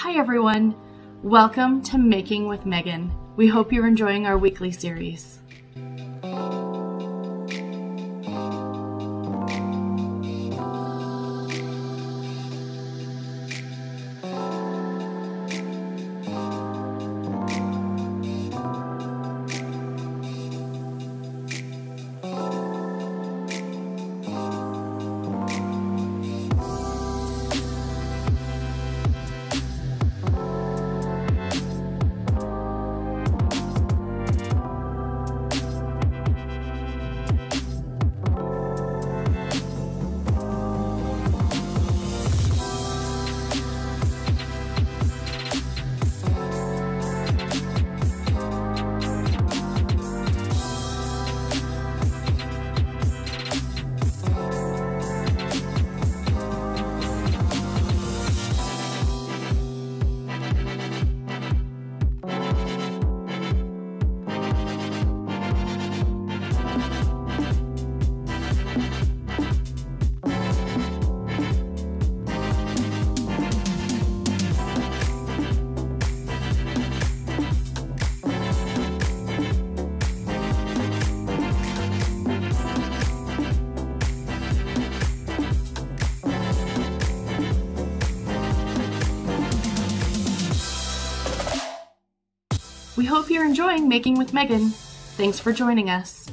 Hi everyone, welcome to Making with Meagan. We hope you're enjoying our weekly series. We hope you're enjoying Making with Meagan. Thanks for joining us.